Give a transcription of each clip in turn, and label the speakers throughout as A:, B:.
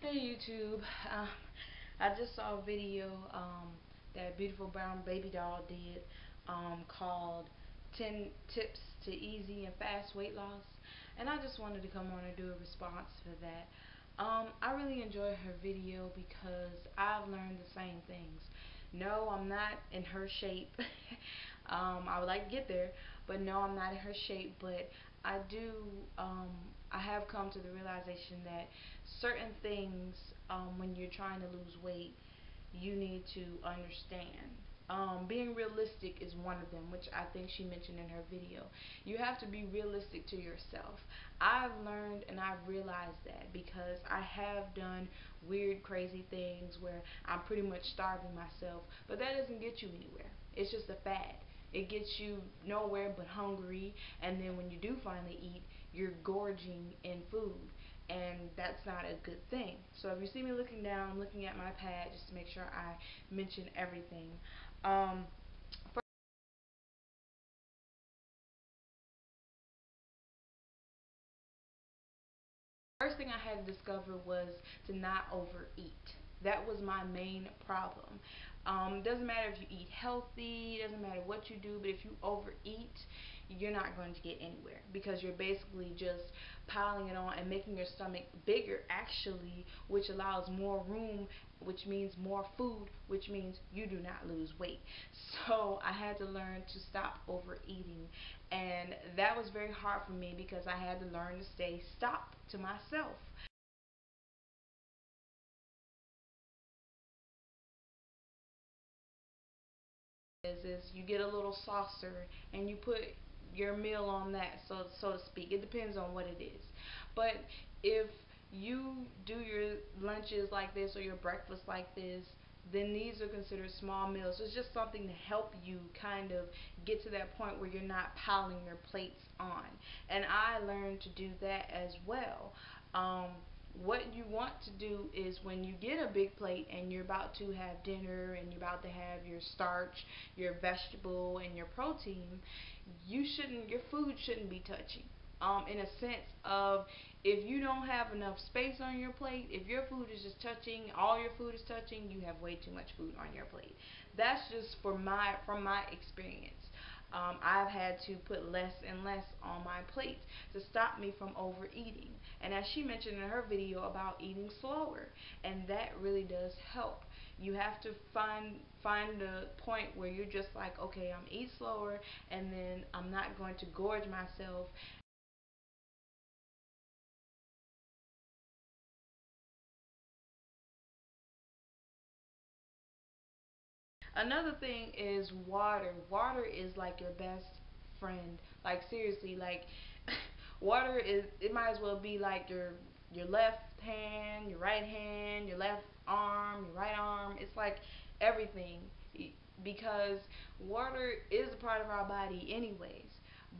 A: Hey YouTube, I just saw a video that beautiful brown baby doll did called 10 Tips to Easy and Fast Weight Loss, and I just wanted to come on and do a response for that. I really enjoyed her video because I've learned the same things. No, I'm not in her shape. I would like to get there, but no, I'm not in her shape, but I do, I have come to the realization that certain things, when you're trying to lose weight, you need to understand. Being realistic is one of them, which I think she mentioned in her video. You have to be realistic to yourself. I've learned and I've realized that because I have done weird, crazy things where I'm pretty much starving myself, but that doesn't get you anywhere. It's just a fad. It gets you nowhere but hungry, and then when you do finally eat, you're gorging in food, and that's not a good thing. So if you see me looking down, I'm looking at my pad just to make sure I mention everything. Um, First thing I had to discover was to not overeat. That was my main problem. Doesn't matter if you eat healthy, doesn't matter what you do, but if you overeat, you're not going to get anywhere because you're basically just piling it on and making your stomach bigger, actually, which allows more room, which means more food, which means you do not lose weight. So I had to learn to stop overeating, and that was very hard for me because I had to learn to say stop to myself. Is you get a little saucer and you put your meal on that, so to speak. It depends on what it is. But if you do your lunches like this or your breakfast like this, then these are considered small meals. So it's just something to help you kind of get to that point where you're not piling your plates on. And I learned to do that as well. What you want to do is when you get a big plate and you're about to have dinner and you're about to have your starch, your vegetable, and your protein, your food shouldn't be touching. In a sense of, if you don't have enough space on your plate, if your food is just touching, all your food is touching, you have way too much food on your plate. That's just from my experience. I've had to put less and less on my plate to stop me from overeating. And as she mentioned in her video about eating slower, and that really does help. You have to find a point where you're just like, okay, I'm eat slower, and then I'm not going to gorge myself. Another thing is water. Water is like your best friend. Like seriously, like water is, it might as well be like your left hand, your right hand, your left arm, your right arm. It's like everything, because water is a part of our body anyways.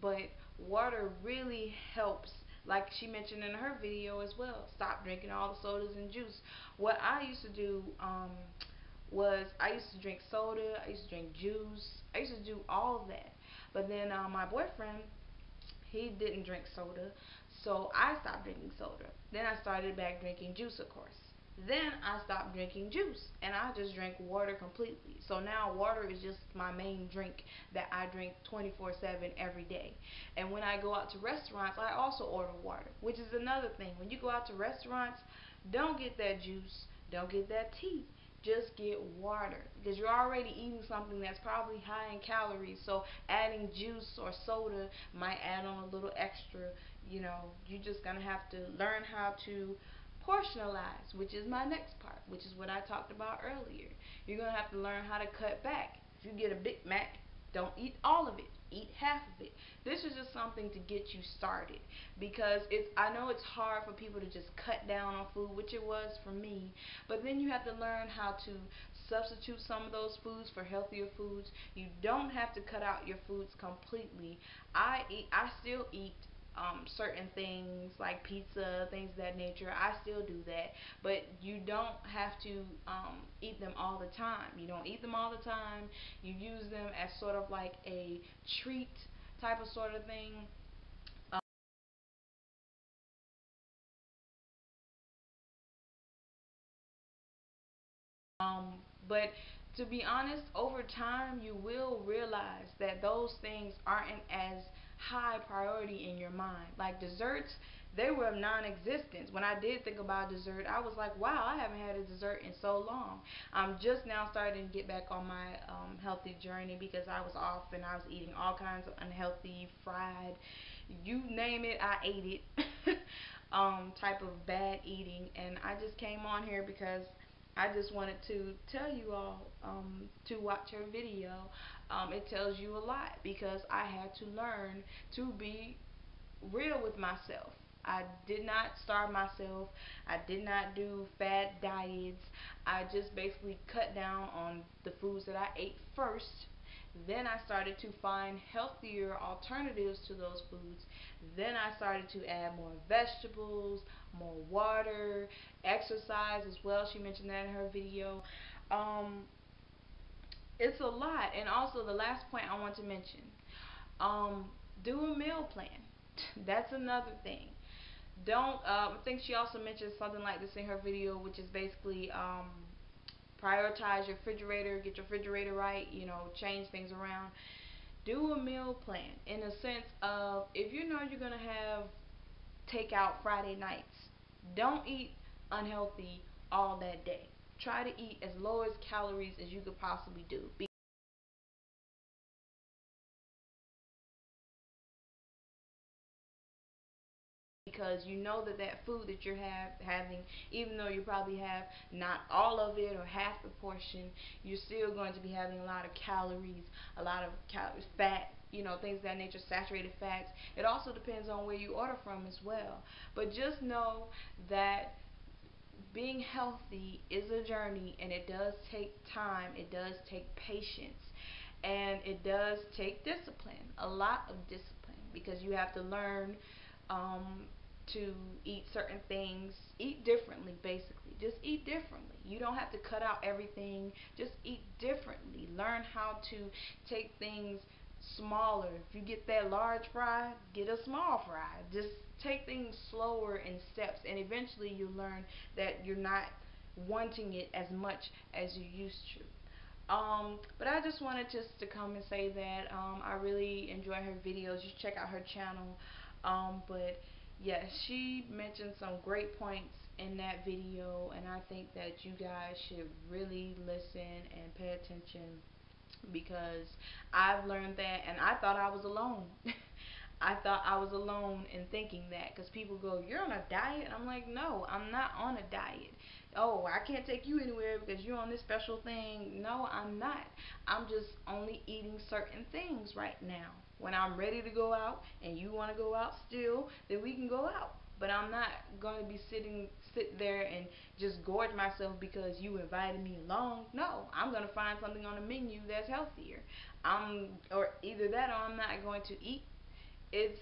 A: But water really helps, like she mentioned in her video as well. Stop drinking all the sodas and juice. What I used to do, was I used to drink soda, I used to drink juice, I used to do all of that. But then my boyfriend, he didn't drink soda, so I stopped drinking soda. Then I started back drinking juice, of course. Then I stopped drinking juice and I just drank water completely. So now water is just my main drink that I drink 24/7 every day. And when I go out to restaurants, I also order water, which is another thing. When you go out to restaurants, don't get that juice, don't get that tea. Just get water because you're already eating something that's probably high in calories. So adding juice or soda might add on a little extra. You're just going to have to learn how to portionalize, which is my next part, which is what I talked about earlier. You're going to have to learn how to cut back. If you get a Big Mac, don't eat all of it. Eat half of it. This is just something to get you started, because I know it's hard for people to just cut down on food, which it was for me, but then you have to learn how to substitute some of those foods for healthier foods. You don't have to cut out your foods completely. I still eat certain things like pizza, things of that nature. I still do that, but you don't have to eat them all the time. You don't eat them all the time. You use them as sort of like a treat type of sort of thing. But to be honest, over time you will realize that those things aren't as high priority in your mind. Like desserts, they were non-existent. When I did think about dessert, I was like, wow, I haven't had a dessert in so long. I'm just now starting to get back on my healthy journey because I was off and I was eating all kinds of unhealthy, fried, you name it, I ate it. Type of bad eating, and I just came on here because I just wanted to tell you all to watch her video. It tells you a lot because I had to learn to be real with myself. I did not starve myself. I did not do fat diets. I just basically cut down on the foods that I ate first. Then I started to find healthier alternatives to those foods. Then I started to add more vegetables, more water, exercise as well. She mentioned that in her video. Um, it's a lot. And also the last point I want to mention, um, do a meal plan. That's another thing. Don't I think she also mentioned something like this in her video, which is basically prioritize your refrigerator, get your refrigerator right, change things around. Do a meal plan in a sense of, if you know you're gonna have takeout Friday nights, don't eat unhealthy all that day. Try to eat as low as calories as you could possibly do, because you know that that food that you're having, even though you probably have not all of it or half the portion, you're still going to be having a lot of calories, a lot of fat, things of that nature, saturated fats. It also depends on where you order from as well. But just know that being healthy is a journey, and it does take time, it does take patience, and it does take discipline, a lot of discipline, because you have to learn um, to eat certain things, eat differently basically. Just eat differently. You don't have to cut out everything, just eat differently. Learn how to take things smaller. If you get that large fry, get a small fry. Just take things slower in steps, and eventually you'll learn that you're not wanting it as much as you used to. But I just wanted just to come and say that I really enjoy her videos. You should check out her channel. But yes, she mentioned some great points in that video, and I think that you guys should really listen and pay attention, because I've learned that, and I thought I was alone. I thought I was alone in thinking that, because people go, "You're on a diet?" I'm like, no, I'm not on a diet. Oh, I can't take you anywhere because you're on this special thing. No, I'm not. I'm just only eating certain things right now. When I'm ready to go out and you want to go out still, then we can go out. But I'm not going to be sit there and just gorge myself because you invited me along. No, I'm going to find something on the menu that's healthier. Or either that, or I'm not going to eat. It's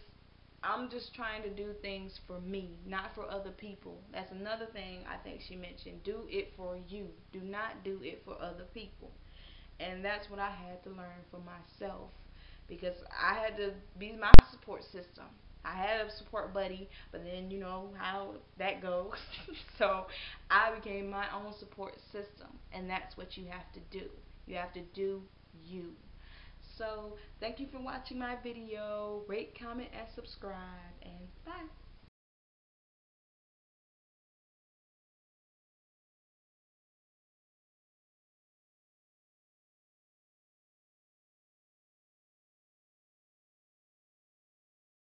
A: I'm just trying to do things for me, not for other people. That's another thing I think she mentioned. Do it for you. Do not do it for other people. And that's what I had to learn for myself, because I had to be my support system. I had a support buddy, but then you know how that goes. So I became my own support system, and that's what you have to do. You have to do you. So thank you for watching my video. Rate, comment, and subscribe, and bye.